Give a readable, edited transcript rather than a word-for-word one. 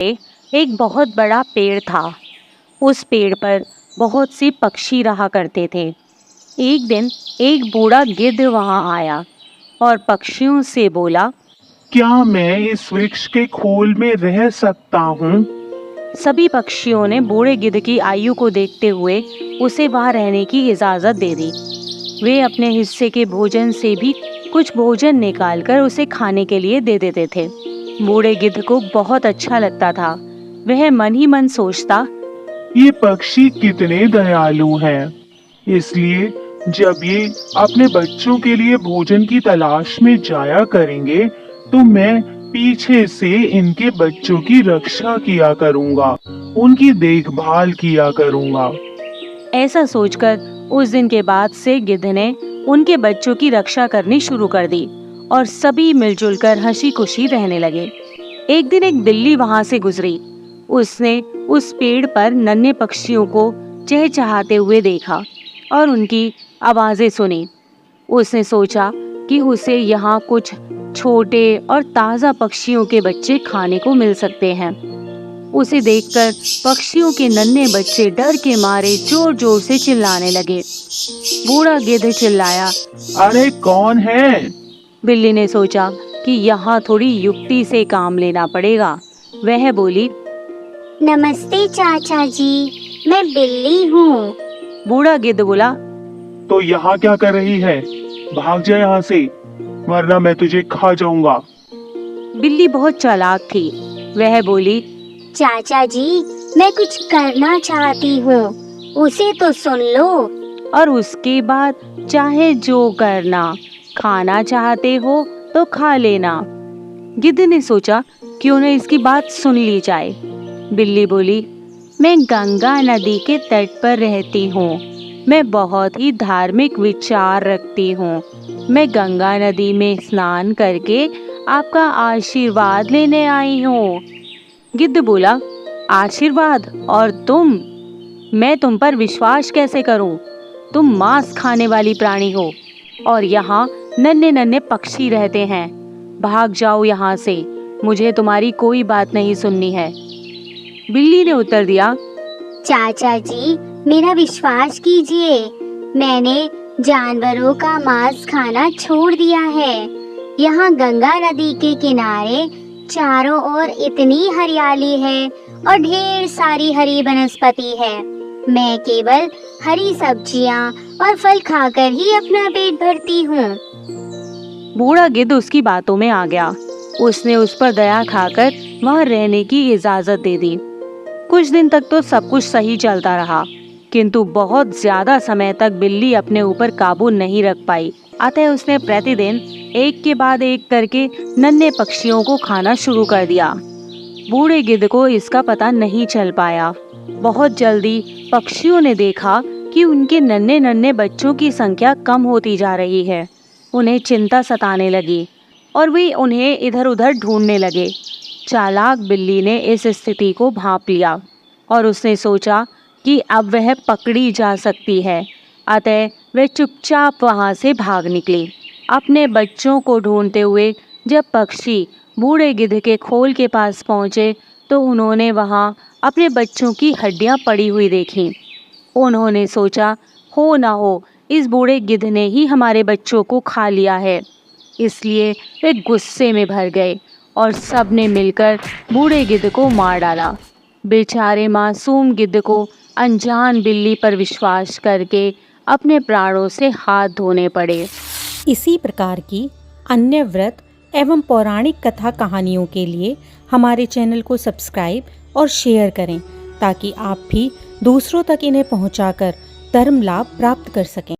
एक बहुत बड़ा पेड़ था। उस पेड़ पर बहुत से पक्षी रहा करते थे। एक दिन एक बूढ़ा गिद्ध वहां आया और पक्षियों से बोला, क्या मैं इस वृक्ष के खोल में रह सकता हूँ? सभी पक्षियों ने बूढ़े गिद्ध की आयु को देखते हुए उसे वहां रहने की इजाजत दे दी। वे अपने हिस्से के भोजन से भी कुछ भोजन निकालकर उसे खाने के लिए दे देते थे। बूढ़े गिद्ध को बहुत अच्छा लगता था। वह मन ही मन सोचता, ये पक्षी कितने दयालु हैं। इसलिए जब ये अपने बच्चों के लिए भोजन की तलाश में जाया करेंगे, तो मैं पीछे से इनके बच्चों की रक्षा किया करूँगा, उनकी देखभाल किया करूँगा। ऐसा सोचकर उस दिन के बाद से गिद्ध ने उनके बच्चों की रक्षा करनी शुरू कर दी और सभी मिलजुल कर हंसी खुशी रहने लगे। एक दिन एक बिल्ली वहां से गुजरी। उसने उस पेड़ पर नन्हे पक्षियों को चहचहाते हुए देखा और उनकी आवाजें सुनी। उसने सोचा कि उसे यहाँ कुछ छोटे और ताज़ा पक्षियों के बच्चे खाने को मिल सकते हैं। उसे देखकर पक्षियों के नन्हे बच्चे डर के मारे जोर जोर से चिल्लाने लगे। बूढ़ा गिद्ध चिल्लाया, अरे कौन है? बिल्ली ने सोचा कि यहाँ थोड़ी युक्ति से काम लेना पड़ेगा। वह बोली, नमस्ते चाचा जी, मैं बिल्ली हूँ। बूढ़ा गिद्ध बोला, तो यहाँ क्या कर रही है? भाग जा यहाँ से, वरना मैं तुझे खा जाऊंगा। बिल्ली बहुत चालाक थी। वह बोली, चाचा जी, मैं कुछ करना चाहती हूँ, उसे तो सुन लो। और उसके बाद चाहे जो करना, खाना चाहते हो तो खा लेना। गिद्ध ने सोचा क्यों न इसकी बात सुन ली जाए। बिल्ली बोली, मैं गंगा नदी के तट पर रहती हूँ। मैं बहुत ही धार्मिक विचार रखती हूँ। मैं गंगा नदी में स्नान करके आपका आशीर्वाद लेने आई हूँ। गिद्ध बोला, आशीर्वाद? और तुम? मैं तुम पर विश्वास कैसे करूं? तुम मांस खाने वाली प्राणी हो और यहाँ नन्हे नन्हे पक्षी रहते हैं। भाग जाओ यहाँ से, मुझे तुम्हारी कोई बात नहीं सुननी है। बिल्ली ने उत्तर दिया, चाचा जी, मेरा विश्वास कीजिए, मैंने जानवरों का मांस खाना छोड़ दिया है। यहाँ गंगा नदी के किनारे चारों ओर इतनी हरियाली है और ढेर सारी हरी वनस्पति है। मैं केवल हरी सब्जियाँ और फल खाकर ही अपना पेट भरती हूँ। बूढ़ा गिद्ध उसकी बातों में आ गया। उसने उस पर दया खाकर वहाँ रहने की इजाजत दे दी। कुछ दिन तक तो सब कुछ सही चलता रहा, किंतु बहुत ज्यादा समय तक बिल्ली अपने ऊपर काबू नहीं रख पाई। अतः उसने प्रतिदिन एक के बाद एक करके नन्हे पक्षियों को खाना शुरू कर दिया। बूढ़े गिद्ध को इसका पता नहीं चल पाया। बहुत जल्दी पक्षियों ने देखा कि उनके नन्हे नन्हे बच्चों की संख्या कम होती जा रही है। उन्हें चिंता सताने लगी और वे उन्हें इधर उधर ढूंढने लगे। चालाक बिल्ली ने इस स्थिति को भांप लिया और उसने सोचा कि अब वह पकड़ी जा सकती है। अतः वह चुपचाप वहां से भाग निकली। अपने बच्चों को ढूंढते हुए जब पक्षी बूढ़े गिद्ध के खोल के पास पहुंचे तो उन्होंने वहां अपने बच्चों की हड्डियां पड़ी हुई देखी। उन्होंने सोचा, हो ना हो इस बूढ़े गिद्ध ने ही हमारे बच्चों को खा लिया है। इसलिए वे गुस्से में भर गए और सब ने मिलकर बूढ़े गिद्ध को मार डाला। बेचारे मासूम गिद्ध को अनजान बिल्ली पर विश्वास करके अपने प्राणों से हाथ धोने पड़े। इसी प्रकार की अन्य व्रत एवं पौराणिक कथा कहानियों के लिए हमारे चैनल को सब्सक्राइब और शेयर करें, ताकि आप भी दूसरों तक इन्हें पहुंचाकर धर्म लाभ प्राप्त कर सकें।